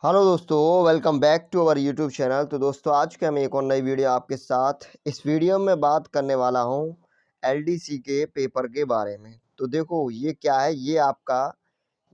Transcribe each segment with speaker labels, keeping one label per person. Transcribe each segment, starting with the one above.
Speaker 1: Hello दोस्तों, welcome back to our YouTube channel. तो दोस्तों, आज के हम एक और नई वीडियो आपके साथ इस वीडियो में बात करने वाला हूं एलडीसी के पेपर के बारे में। तो देखो, ये क्या है, ये आपका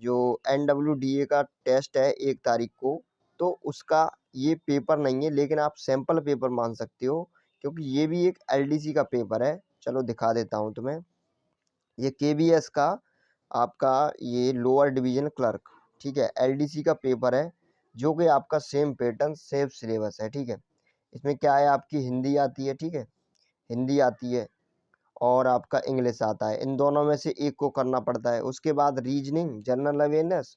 Speaker 1: जो एनडब्ल्यूडीए का टेस्ट है 1 तारीख को, तो उसका ये पेपर नहीं है, लेकिन आप सैंपल पेपर मान सकते हो, क्योंकि ये भी एक एलडीसी का पेपर है। चलो दिखा देता हूँ तुम्हें। ये केबीएस का आपका ये लोअर डिवीजन क्लर्क, ठीक है, एलडीसी का पेपर है, जो कि आपका सेम पैटर्न सेम सिलेबस है। ठीक है, इसमें क्या है, आपकी हिंदी आती है, ठीक है, हिंदी आती है और आपका इंग्लिश आता है। इन दोनों में से एक को करना पड़ता है। उसके बाद रीजनिंग, जनरल अवेयरनेस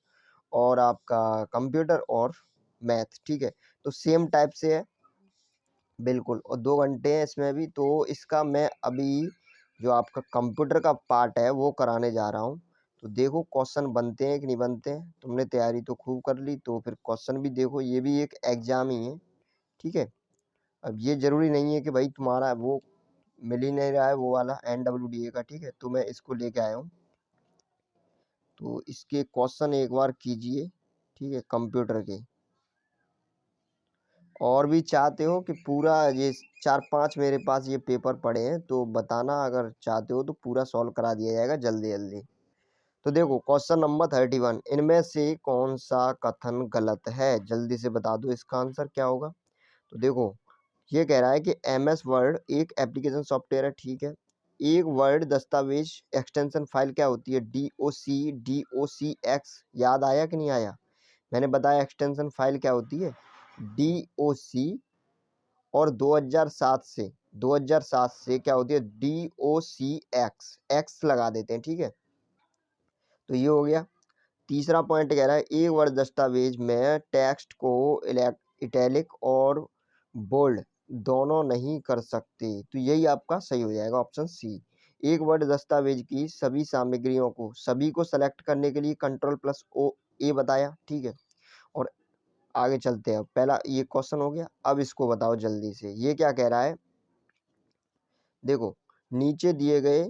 Speaker 1: और आपका कंप्यूटर और मैथ। ठीक है, तो सेम टाइप से है बिल्कुल, और 2 घंटे हैं इसमें भी। तो इसका मैं अभी जो आपका कंप्यूटर का पार्ट है वो कराने जा रहा हूँ। तो देखो क्वेश्चन बनते हैं कि नहीं बनते हैं। तुमने तैयारी तो खूब कर ली, तो फिर क्वेश्चन भी देखो, ये भी एक एग्जाम ही है। ठीक है, अब ये जरूरी नहीं है कि भाई तुम्हारा वो मिल ही नहीं रहा है वो वाला एनडब्ल्यूडीए का। ठीक है, तो मैं इसको लेके आया हूँ, तो इसके क्वेश्चन एक बार कीजिए। ठीक है, कंप्यूटर के और भी चाहते हो कि पूरा ये 4-5 मेरे पास ये पेपर पड़े हैं, तो बताना, अगर चाहते हो तो पूरा सॉल्व करा दिया जाएगा जल्दी जल्दी। तो देखो क्वेश्चन नंबर 31, इनमें से कौन सा कथन गलत है, जल्दी से बता दो इसका आंसर क्या होगा। तो देखो, ये कह रहा है कि एमएस वर्ड एक एप्लीकेशन सॉफ्टवेयर है। ठीक है, एक वर्ड दस्तावेज एक्सटेंशन फाइल क्या होती है, DOC याद आया कि नहीं आया। मैंने बताया एक्सटेंशन फाइल क्या होती है, DOC, और 2007 से क्या होती है, DOCX, एक्स लगा देते हैं। ठीक है, तो ये हो गया। तीसरा पॉइंट कह रहा है एक वर्ड दस्तावेज में टेक्स्ट को इटैलिक और बोल्ड दोनों नहीं कर सकते, तो यही आपका सही हो जाएगा, ऑप्शन सी। एक वर्ड दस्तावेज की सभी सामग्रियों को सभी को सेलेक्ट करने के लिए Ctrl+O, A बताया। ठीक है, और आगे चलते हैं। पहला ये क्वेश्चन हो गया, अब इसको बताओ जल्दी से। ये क्या कह रहा है, देखो नीचे दिए गए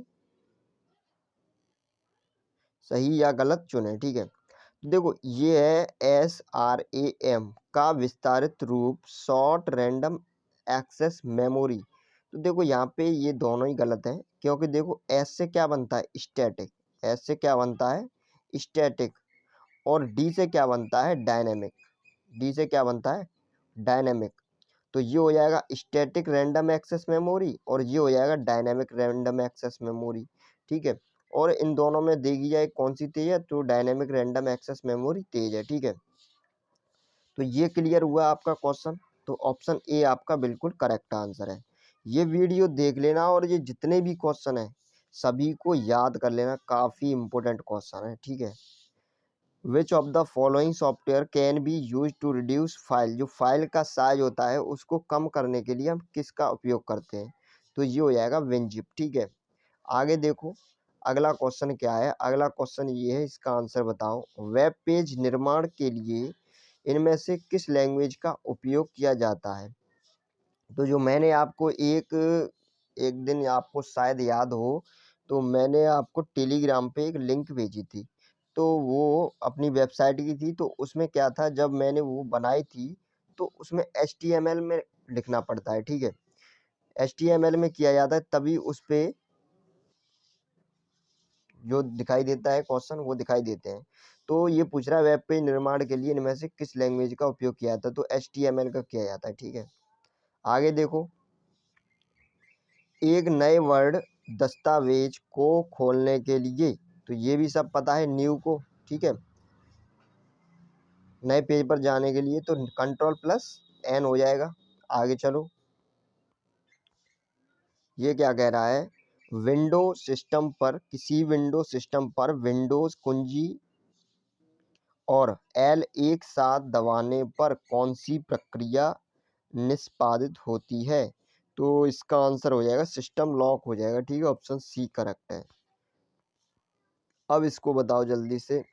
Speaker 1: सही या गलत चुने। ठीक है, तो देखो ये है SRAM का विस्तारित रूप, शॉर्ट रैंडम एक्सेस मेमोरी। तो देखो यहाँ पे ये दोनों ही गलत हैं, क्योंकि देखो एस से क्या बनता है, स्टैटिक, एस से क्या बनता है, स्टैटिक, और डी से क्या बनता है, डायनेमिक, डी से क्या बनता है, डायनेमिक। तो ये हो जाएगा स्टैटिक रैंडम एक्सेस मेमोरी, और ये हो जाएगा डायनेमिक रैंडम एक्सेस मेमोरी। ठीक है, और इन दोनों में देखी जाए कौन सी तेज है, तो डायनेमिक रैंडम एक्सेस मेमोरी तेज है। ठीक है, तो ये क्लियर हुआ आपका क्वेश्चन। तो ऑप्शन ए आपका बिल्कुल करेक्ट आंसर है। ये वीडियो देख लेना, और ये जितने भी क्वेश्चन हैं सभी को याद कर लेना, काफ़ी इंपॉर्टेंट क्वेश्चन है। ठीक है, which of the following software can be use to reduce file, जो फाइल का साइज होता है उसको कम करने के लिए हम किसका उपयोग करते हैं, तो ये हो जाएगा विनजिप। ठीक है, आगे देखो अगला क्वेश्चन क्या है। अगला क्वेश्चन ये है, इसका आंसर बताओ। वेब पेज निर्माण के लिए इनमें से किस लैंग्वेज का उपयोग किया जाता है। तो जो मैंने आपको एक एक दिन, आपको शायद याद हो, तो मैंने आपको टेलीग्राम पे एक लिंक भेजी थी, तो वो अपनी वेबसाइट की थी। तो उसमें क्या था, जब मैंने वो बनाई थी तो उसमें HTML में लिखना पड़ता है। ठीक है, HTML में किया जाता है, तभी उस पे जो दिखाई देता है क्वेश्चन वो दिखाई देते हैं। तो ये पूछ रहा है वेब पेज निर्माण के लिए इनमें से किस लैंग्वेज का उपयोग किया जाता है, तो HTML का किया जाता है। ठीक है, आगे देखो, एक नए वर्ड दस्तावेज को खोलने के लिए, तो ये भी सब पता है, न्यू को। ठीक है, नए पेज पर जाने के लिए तो Ctrl+N हो जाएगा। आगे चलो, ये क्या कह रहा है, विंडो सिस्टम पर, किसी विंडो सिस्टम पर विंडोज कुंजी और L एक साथ दबाने पर कौन सी प्रक्रिया निष्पादित होती है, तो इसका आंसर हो जाएगा सिस्टम लॉक हो जाएगा। ठीक है, ऑप्शन सी करेक्ट है। अब इसको बताओ जल्दी से।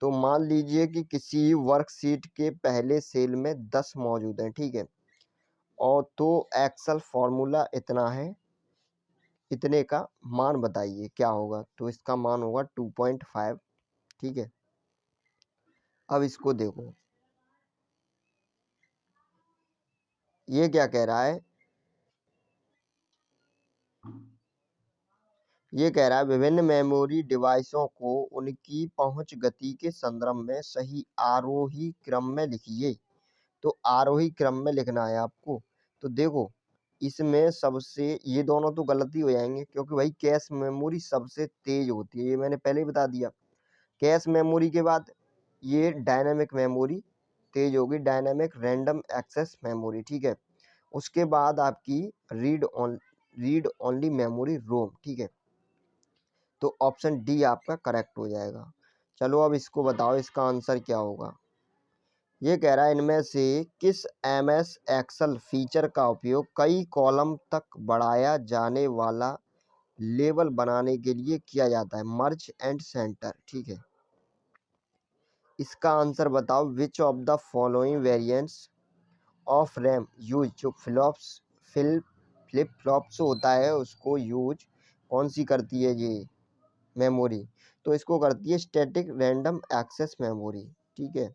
Speaker 1: तो मान लीजिए कि किसी वर्कशीट के पहले सेल में 10 मौजूद हैं। ठीक है, और तो एक्सेल फॉर्मूला इतना है, इतने का मान बताइए क्या होगा, तो इसका मान होगा 2.5। ठीक है, अब इसको देखो, ये क्या कह रहा है, ये कह रहा है विभिन्न मेमोरी डिवाइसों को उनकी पहुंच गति के संदर्भ में सही आरोही क्रम में लिखिए। तो आरोही क्रम में लिखना है आपको। तो देखो इसमें सबसे, ये दोनों तो गलत ही हो जाएंगे क्योंकि भाई कैश मेमोरी सबसे तेज होती है, ये मैंने पहले ही बता दिया। कैश मेमोरी के बाद ये डायनामिक मेमोरी तेज होगी, डायनामिक रैंडम एक्सेस मेमोरी, ठीक है। उसके बाद आपकी रीड ओनली मेमोरी रोम, ठीक है। तो ऑप्शन डी आपका करेक्ट हो जाएगा। चलो अब इसको बताओ इसका आंसर क्या होगा। ये कह रहा है इनमें से किस एमएस एक्सेल फीचर का उपयोग कई कॉलम तक बढ़ाया जाने वाला लेबल बनाने के लिए किया जाता है, मर्ज एंड सेंटर, ठीक है। इसका आंसर बताओ, विच of the following variants of RAM use, जो फ्लिप फ्लॉप्स होता है उसको यूज कौन सी करती है ये मेमोरी, तो इसको करती है स्टैटिक रैंडम एक्सेस मेमोरी, ठीक है।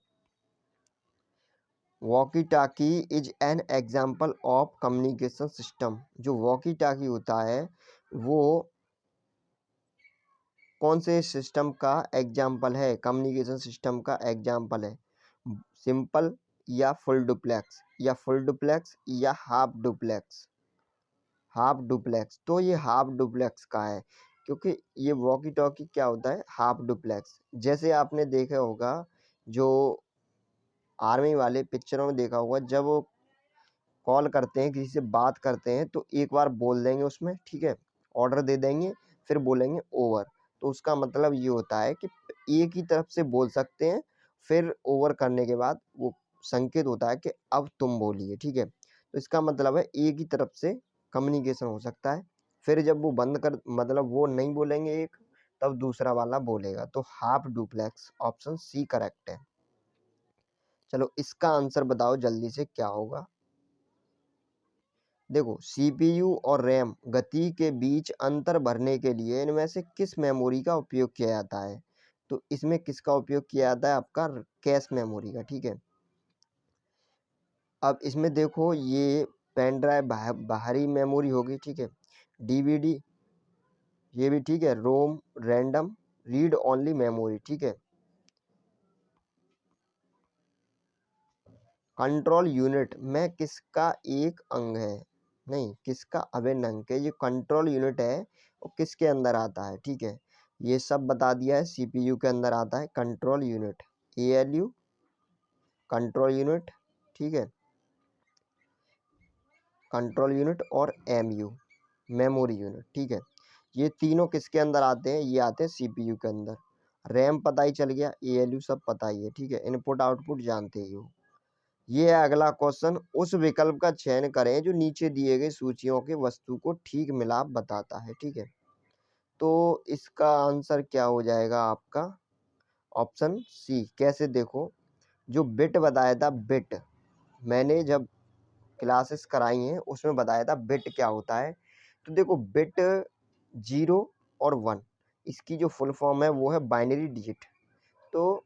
Speaker 1: वॉकी टाकी is an example of communication system, जो वॉकी टाकी होता है वो कौन से सिस्टम का एग्जाम्पल है, कम्युनिकेशन सिस्टम का एग्जाम्पल है, सिंपल या फुल डुप्लेक्स, या फुल डुप्लेक्स या हाफ डुप्लेक्स, हाफ डुप्लेक्स। तो ये हाफ डुप्लेक्स का है क्योंकि ये वॉकी टॉकी क्या होता है, हाफ डुप्लेक्स। जैसे आपने देखा होगा जो आर्मी वाले पिक्चरों में देखा होगा, जब वो कॉल करते हैं किसी से बात करते हैं तो एक बार बोल देंगे उसमें, ठीक है, ऑर्डर दे देंगे, फिर बोलेंगे ओवर। तो उसका मतलब ये होता है कि एक ही तरफ से बोल सकते हैं, फिर ओवर करने के बाद वो संकेत होता है कि अब तुम बोलिए, ठीक है। तो इसका मतलब है एक ही तरफ से कम्युनिकेशन हो सकता है, फिर जब वो बंद कर, मतलब वो नहीं बोलेंगे एक, तब दूसरा वाला बोलेगा। तो half duplex, option C correct है। चलो इसका आंसर बताओ जल्दी से क्या होगा। देखो सीपीयू और रैम गति के बीच अंतर भरने के लिए इनमें से किस मेमोरी का उपयोग किया जाता है, तो इसमें किसका उपयोग किया जाता है, आपका कैश मेमोरी का, ठीक है। अब इसमें देखो ये पेन ड्राइव बाहरी मेमोरी होगी, ठीक है, डीवीडी ये भी ठीक है, रोम रैंडम रीड ओनली मेमोरी, ठीक है। कंट्रोल यूनिट में किसका एक अंग है, नहीं किसका अभिन्न अंग है, ये कंट्रोल यूनिट है वो किसके अंदर आता है, ठीक है। ये सब बता दिया है, सीपीयू के अंदर आता है control unit, ALU control unit, ठीक है, कंट्रोल यूनिट और एमयू मेमोरी यूनिट, ठीक है। ये तीनों किसके अंदर आते हैं, ये आते हैं सीपीयू के अंदर। रैम पता ही चल गया, एएलयू सब पता ही है, ठीक है, इनपुट आउटपुट जानते ही हो। ये है अगला क्वेश्चन, उस विकल्प का चयन करें जो नीचे दिए गए सूचियों के वस्तु को ठीक मिलाप बताता है, ठीक है। तो इसका आंसर क्या हो जाएगा आपका, ऑप्शन सी। कैसे, देखो जो बिट बताया था, बिट मैंने जब क्लासेस कराई हैं उसमें बताया था बिट क्या होता है। तो देखो बिट 0 और 1, इसकी जो फुल फॉर्म है वो है बाइनरी डिजिट। तो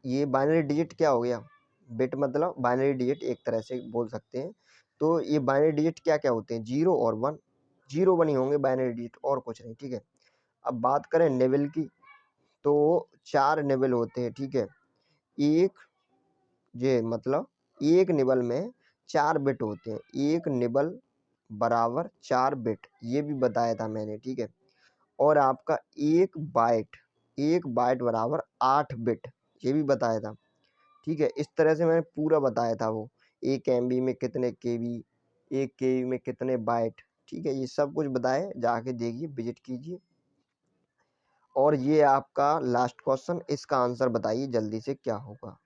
Speaker 1: ये बाइनरी डिजिट क्या हो गया, बिट मतलब बाइनरी डिजिट एक तरह से बोल सकते हैं। तो ये बाइनरी डिजिट क्या क्या होते हैं, 0 और 1, 0 1 ही होंगे बाइनरी डिजिट, और कुछ नहीं, ठीक है। अब बात करें निबल की, तो 4 निबल होते हैं, ठीक है। एक ये मतलब एक निबल में 4 बिट होते हैं, एक निबल बराबर 4 बिट, ये भी बताया था मैंने, ठीक है। और आपका एक बाइट बराबर 8 बिट, ये भी बताया था, ठीक है। इस तरह से मैंने पूरा बताया था वो, 1 MB में कितने केबी, 1 KB में कितने बाइट, ठीक है, ये सब कुछ बताए, जाके देखिए विजिट कीजिए। और ये आपका लास्ट क्वेश्चन, इसका आंसर बताइए जल्दी से क्या होगा।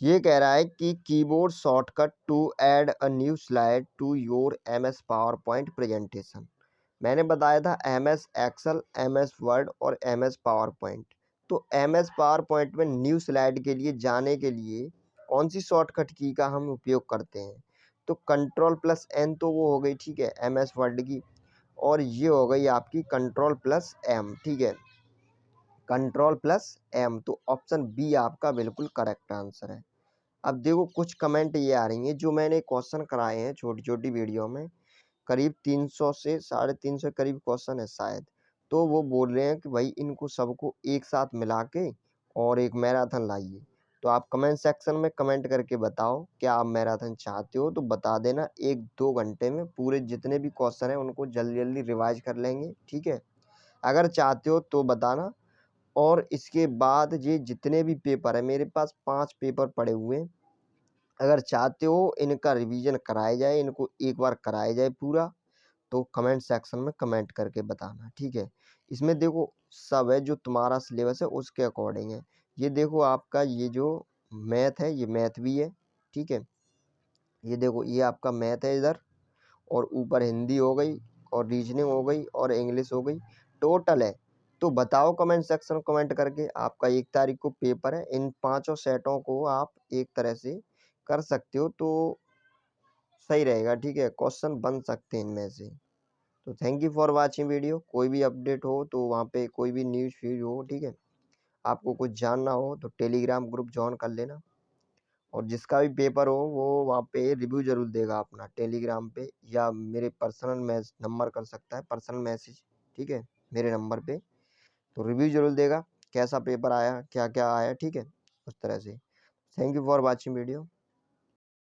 Speaker 1: ये कह रहा है कि keyboard shortcut to add a new slide to your MS PowerPoint presentation. मैंने बताया था MS एक्सेल, MS वर्ड और MS पावर पॉइंट। तो MS पावर पॉइंट में न्यू स्लाइड के लिए जाने के लिए कौन सी शॉर्टकट की का हम उपयोग करते हैं, तो Ctrl+N तो वो हो गई, ठीक है, MS वर्ड की। और ये हो गई आपकी Ctrl+M, ठीक है, Ctrl+M। तो ऑप्शन बी आपका बिल्कुल करेक्ट आंसर है। अब देखो कुछ कमेंट ये आ रही हैं, जो मैंने क्वेश्चन कराए हैं छोटी छोटी वीडियो में, करीब 300 से 350 के करीब क्वेश्चन है शायद। तो वो बोल रहे हैं कि भाई इनको सबको एक साथ मिला के और एक मैराथन लाइए। तो आप कमेंट सेक्शन में कमेंट करके बताओ, क्या आप मैराथन चाहते हो? तो बता देना, 1-2 घंटे में पूरे जितने भी क्वेश्चन हैं उनको जल्दी जल्दी रिवाइज कर लेंगे, ठीक है? अगर चाहते हो तो बताना। और इसके बाद ये जितने भी पेपर है, मेरे पास 5 पेपर पड़े हुए हैं, अगर चाहते हो इनका रिवीजन कराया जाए, इनको एक बार कराया जाए पूरा, तो कमेंट सेक्शन में कमेंट करके बताना, ठीक है? इसमें देखो सब है, जो तुम्हारा सिलेबस है उसके अकॉर्डिंग है। ये देखो आपका ये जो मैथ है, ये मैथ भी है, ठीक है? ये देखो ये आपका मैथ है इधर, और ऊपर हिंदी हो गई, और रीजनिंग हो गई, और इंग्लिश हो गई, टोटल है। तो बताओ कमेंट सेक्शन में कमेंट करके, आपका 1 तारीख को पेपर है, इन पाँचों सेटों को आप एक तरह से कर सकते हो तो सही रहेगा, ठीक है? क्वेश्चन बन सकते हैं इनमें से। तो thank you for watching video. कोई भी अपडेट हो तो वहाँ पे कोई भी न्यूज़ फीड हो, ठीक है? आपको कुछ जानना हो तो टेलीग्राम ग्रुप जॉइन कर लेना, और जिसका भी पेपर हो वो वहाँ पे रिव्यू ज़रूर देगा अपना टेलीग्राम पे, या मेरे पर्सनल मैस नंबर कर सकता है पर्सनल मैसेज, ठीक है? मेरे नंबर पे तो रिव्यू ज़रूर देगा, कैसा पेपर आया, क्या-क्या आया, ठीक है? उस तरह से। Thank you for watching video.